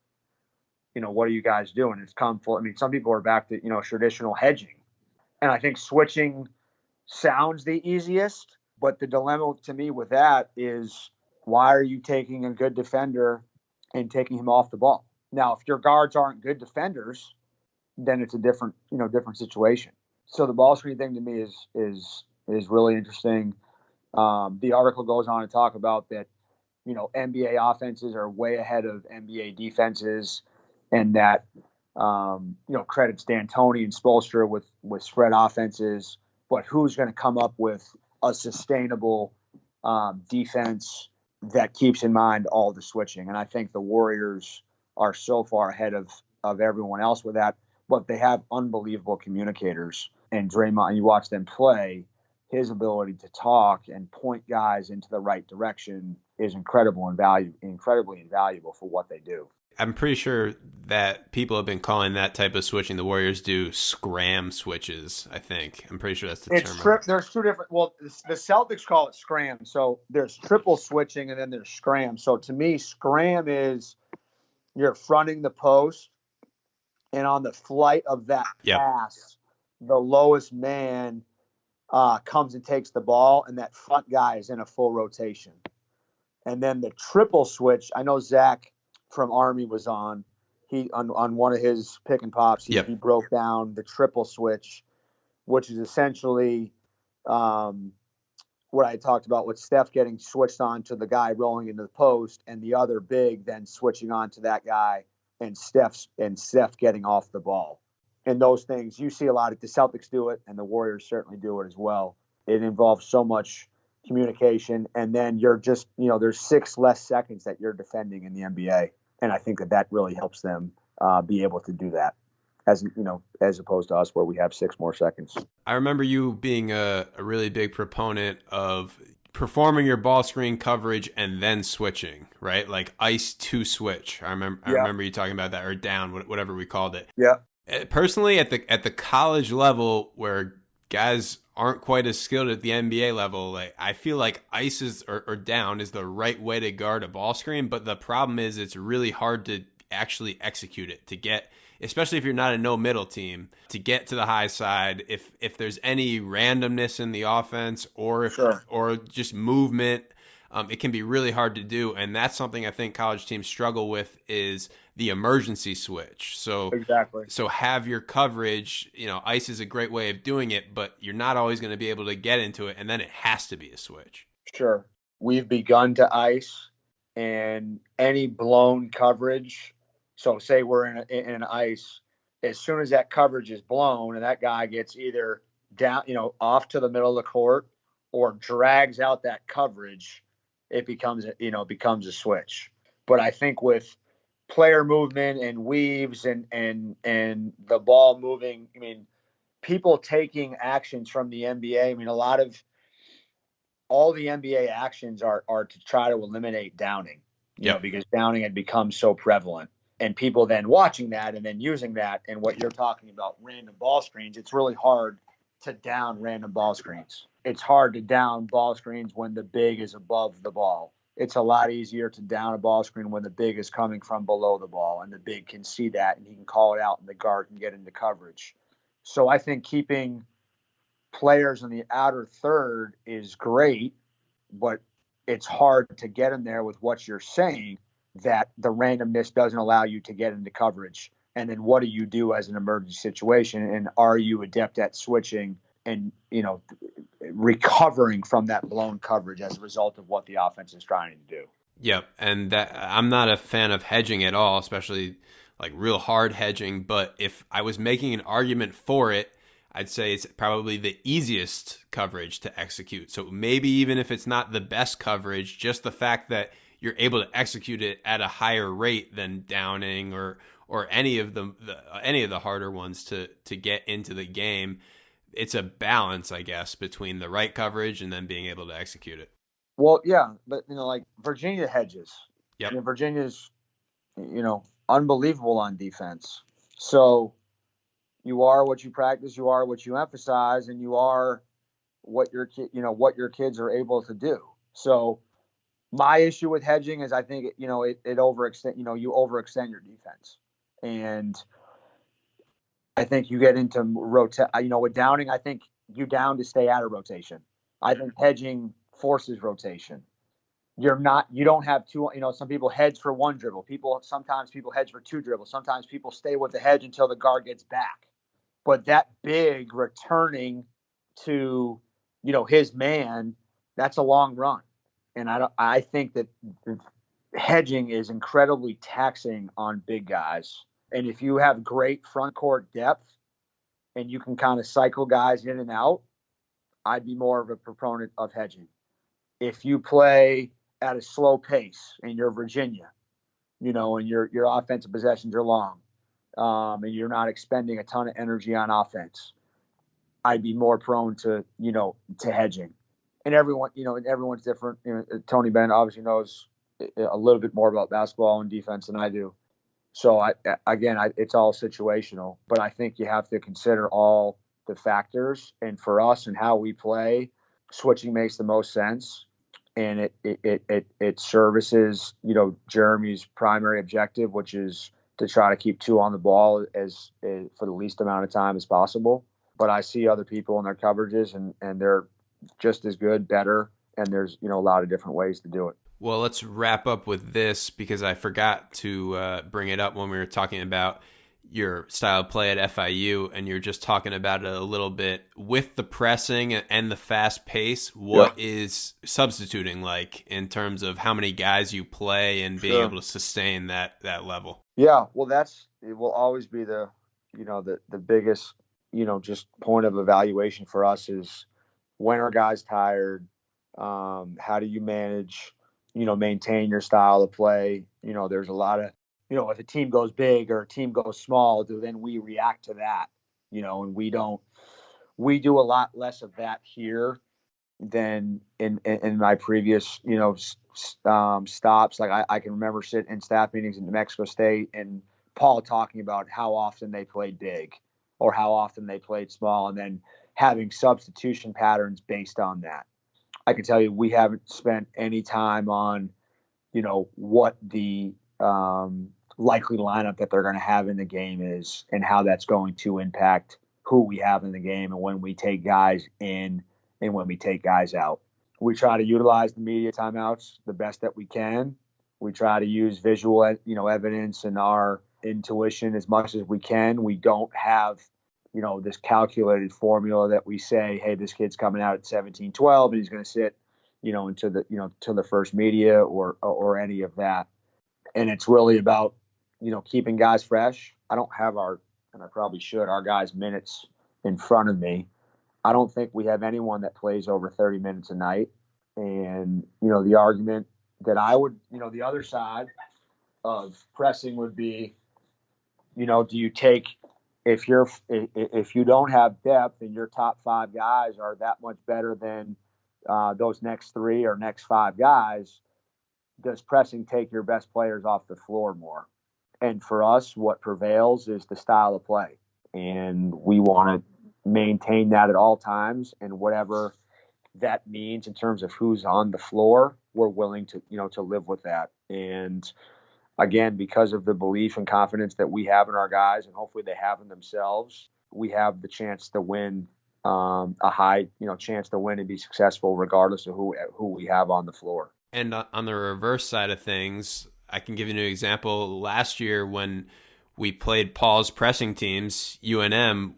What are you guys doing? It's come full. I mean, some people are back to, traditional hedging. And I think switching sounds the easiest, but the dilemma to me with that is why are you taking a good defender and taking him off the ball? Now, if your guards aren't good defenders, then it's a different situation. So the ball screen thing to me is really interesting. The article goes on to talk about that, NBA offenses are way ahead of NBA defenses, and that, credits D'Antoni and Spoelstra with spread offenses, but who's going to come up with a sustainable defense that keeps in mind all the switching? And I think the Warriors are so far ahead of everyone else with that, but they have unbelievable communicators. And Draymond, you watch them play, his ability to talk and point guys into the right direction is incredibly invaluable for what they do. I'm pretty sure that people have been calling that type of switching the Warriors do scram switches, I think. I'm pretty sure that's the term. There's two different – well, the Celtics call it scram. So there's triple switching and then there's scram. So to me, scram is you're fronting the post, and on the flight of that pass, the lowest man comes and takes the ball, and that front guy is in a full rotation. And then the triple switch, I know Zach – from Army was on. He on one of his pick and pops, he broke down the triple switch, which is essentially what I talked about with Steph getting switched on to the guy rolling into the post, and the other big then switching on to that guy, and Steph getting off the ball. And those things you see a lot. The Celtics do it, and the Warriors certainly do it as well. It involves so much communication, and then you're just there's 6 less seconds that you're defending in the NBA. And I think that really helps them be able to do that, as opposed to us where we have 6 more seconds. I remember you being a really big proponent of performing your ball screen coverage and then switching, right? Like ice to switch. I remember you talking about that, or down, whatever we called it. Yeah. Personally, at the college level, where guys aren't quite as skilled at the NBA level, like I feel like ice or down is the right way to guard a ball screen, but the problem is it's really hard to actually execute it, to get, especially if you're not a no middle team, to get to the high side. If there's any randomness in the offense or just movement, it can be really hard to do. And that's something I think college teams struggle with, is the emergency switch. So exactly. So have your coverage, ice is a great way of doing it, but you're not always going to be able to get into it. And then it has to be a switch. Sure. We've begun to ice, and any blown coverage. So say we're in an ice, as soon as that coverage is blown and that guy gets either down, off to the middle of the court or drags out that coverage, it becomes a switch. But I think with player movement and weaves and the ball moving, I mean, people taking actions from the NBA. I mean, a lot of all the NBA actions are to try to eliminate downing, because downing had become so prevalent, and people then watching that and then using that. And what you're talking about, random ball screens, it's really hard to down random ball screens. It's hard to down ball screens when the big is above the ball. it's a lot easier to down a ball screen when the big is coming from below the ball, and the big can see that and he can call it out and the guard can get into coverage. So I think keeping players in the outer third is great, but it's hard to get in there with what you're saying, that the randomness doesn't allow you to get into coverage. And then what do you do as an emergency situation? And are you adept at switching and, recovering from that blown coverage as a result of what the offense is trying to do? Yep, and that I'm not a fan of hedging at all, especially like real hard hedging. But if I was making an argument for it, I'd say it's probably the easiest coverage to execute. So maybe even if it's not the best coverage, just the fact that you're able to execute it at a higher rate than downing or any of the harder ones to get into the game. It's a balance, I guess, between the right coverage and then being able to execute it. Well, yeah, but like Virginia hedges. Yep. Virginia's, unbelievable on defense. So you are what you practice, you are what you emphasize, and you are what your kids are able to do. So my issue with hedging is I think it overextend. You overextend your defense, and I think you get into rotate. With downing, I think you down to stay out of rotation. I think hedging forces rotation. You don't have two. Some people hedge for one dribble. Sometimes people hedge for two dribbles. Sometimes people stay with the hedge until the guard gets back. But that big returning to, his man, that's a long run. And I think that hedging is incredibly taxing on big guys. And if you have great front court depth and you can kind of cycle guys in and out, I'd be more of a proponent of hedging. If you play at a slow pace and you're Virginia, and your offensive possessions are long, and you're not expending a ton of energy on offense, I'd be more prone to hedging. And everyone's different. Tony Bennett obviously knows a little bit more about basketball and defense than I do. So it's all situational, but I think you have to consider all the factors. And for us and how we play, switching makes the most sense. And it services, Jeremy's primary objective, which is to try to keep two on the ball as for the least amount of time as possible. But I see other people in their coverages and they're just as good, better. And there's, a lot of different ways to do it. Well, let's wrap up with this because I forgot to bring it up when we were talking about your style of play at FIU, and you're just talking about it a little bit with the pressing and the fast pace. What is substituting like in terms of how many guys you play and being able to sustain that level? Yeah, well, it will always be the biggest, just point of evaluation for us is when are guys tired? How do you manage, maintain your style of play? There's a lot of, if a team goes big or a team goes small, then we react to that, and we do a lot less of that here than in my previous, stops. Like I can remember sitting in staff meetings in New Mexico State and Paul talking about how often they played big or how often they played small, and then having substitution patterns based on that. I can tell you we haven't spent any time on, what the likely lineup that they're going to have in the game is and how that's going to impact who we have in the game and when we take guys in and when we take guys out. We try to utilize the media timeouts the best that we can. We try to use visual, evidence and our intuition as much as we can. We don't have, this calculated formula that we say, hey, this kid's coming out at 17-12 and he's going to sit, into the first media or any of that. And it's really about, keeping guys fresh. I don't have and I probably should, our guys' minutes in front of me. I don't think we have anyone that plays over 30 minutes a night. And, the argument that I would, the other side of pressing would be, do you take, if you don't have depth and your top five guys are that much better than those next three or next five guys, does pressing take your best players off the floor more? And for us, what prevails is the style of play. And we want to maintain that at all times. And whatever that means in terms of who's on the floor, we're willing to, to live with that. And again, because of the belief and confidence that we have in our guys, and hopefully they have in themselves, we have the chance to win, a high, chance to win and be successful regardless of who we have on the floor. And on the reverse side of things, I can give you an example. Last year when we played Paul's pressing teams, UNM,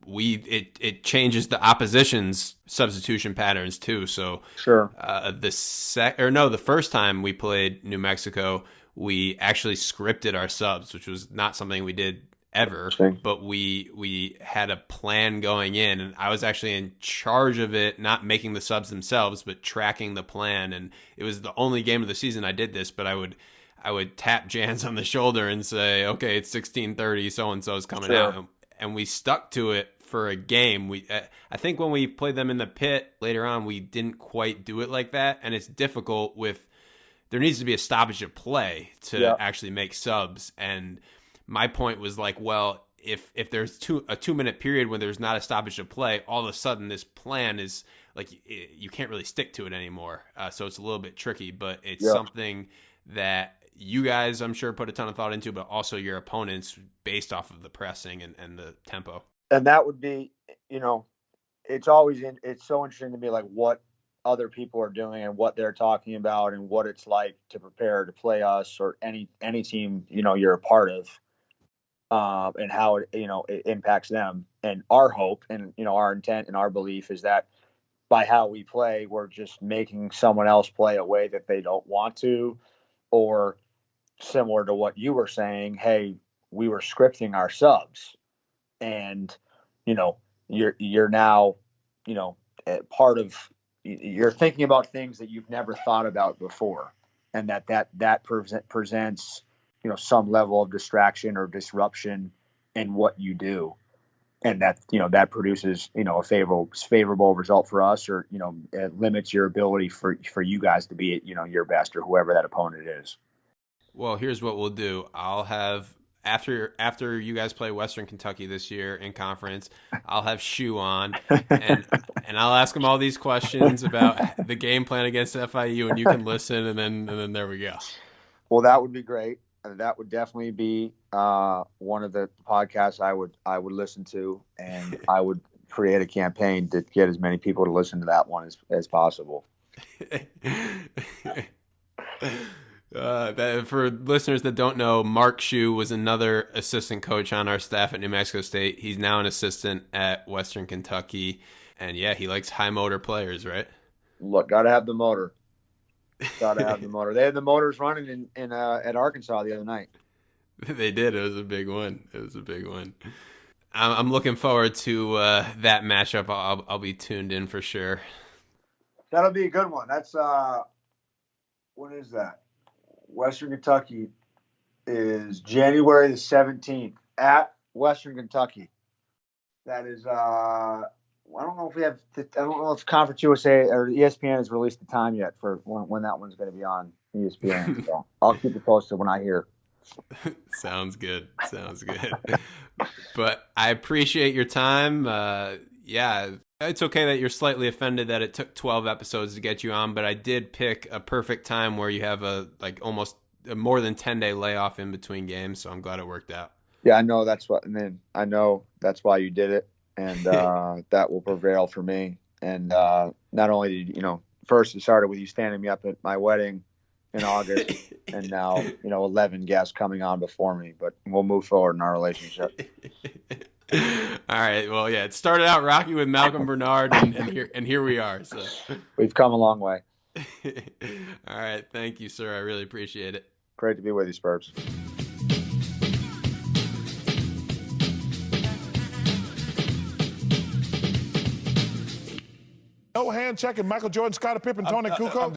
it changes the opposition's substitution patterns too. So sure, the first time we played New Mexico, we actually scripted our subs, which was not something we did ever, but we had a plan going in, and I was actually in charge of it, not making the subs themselves, but tracking the plan. And it was the only game of the season I did this, but I would tap Jans on the shoulder and say, okay, it's 16:30, so-and-so is coming out. And we stuck to it for a game. I think when we played them in the pit later on, we didn't quite do it like that. And it's difficult there needs to be a stoppage of play to actually make subs. And my point was like, well, if there's a 2-minute period when there's not a stoppage of play, all of a sudden this plan is like, you can't really stick to it anymore. So it's a little bit tricky, but it's something that you guys, I'm sure, put a ton of thought into, but also your opponents based off of the pressing and the tempo. And that would be, it's so interesting to me, like what other people are doing and what they're talking about and what it's like to prepare to play us or any team, you're a part of, and how it impacts them. And our hope and, our intent and our belief is that by how we play, we're just making someone else play a way that they don't want to, or similar to what you were saying, hey, we were scripting our subs, and you're now part of, you're thinking about things that you've never thought about before, and that presents some level of distraction or disruption in what you do, and that produces a favorable result for us, or it limits your ability for you guys to be at your best, or whoever that opponent is. Well, here's what we'll do. I'll have after you guys play Western Kentucky this year in conference, I'll have Shu on, and I'll ask him all these questions about the game plan against FIU, and you can listen, and then there we go. Well, that would be great. That would definitely be one of the podcasts I would listen to, and I would create a campaign to get as many people to listen to that one as possible. For listeners that don't know, Mark Shu was another assistant coach on our staff at New Mexico State. He's now an assistant at Western Kentucky, and he likes high motor players, right? Look, gotta have the motor. Gotta have the motor. They had the motors running in at Arkansas the other night. They did. It was a big one. I'm looking forward to that matchup. I'll be tuned in for sure. That'll be a good one. That's when is that? Western Kentucky is January the 17th at Western Kentucky. That is, I don't know if Conference USA or ESPN has released the time yet for when that one's going to be on ESPN. So I'll keep you posted when I hear. Sounds good. But I appreciate your time. It's okay that you're slightly offended that it took 12 episodes to get you on, but I did pick a perfect time where you have almost a more than 10-day layoff in between games, so I'm glad it worked out. Yeah, I know that's why you did it, and that will prevail for me. And not only did first it started with you standing me up at my wedding in August, and now 11 guests coming on before me, but we'll move forward in our relationship. All right. Well, it started out rocky with Malcolm Bernard, and here we are. So we've come a long way. All right. Thank you, sir. I really appreciate it. Great to be with you, Spurbs. No hand checking Michael Jordan, Scottie Pippen, Tony Kukoc.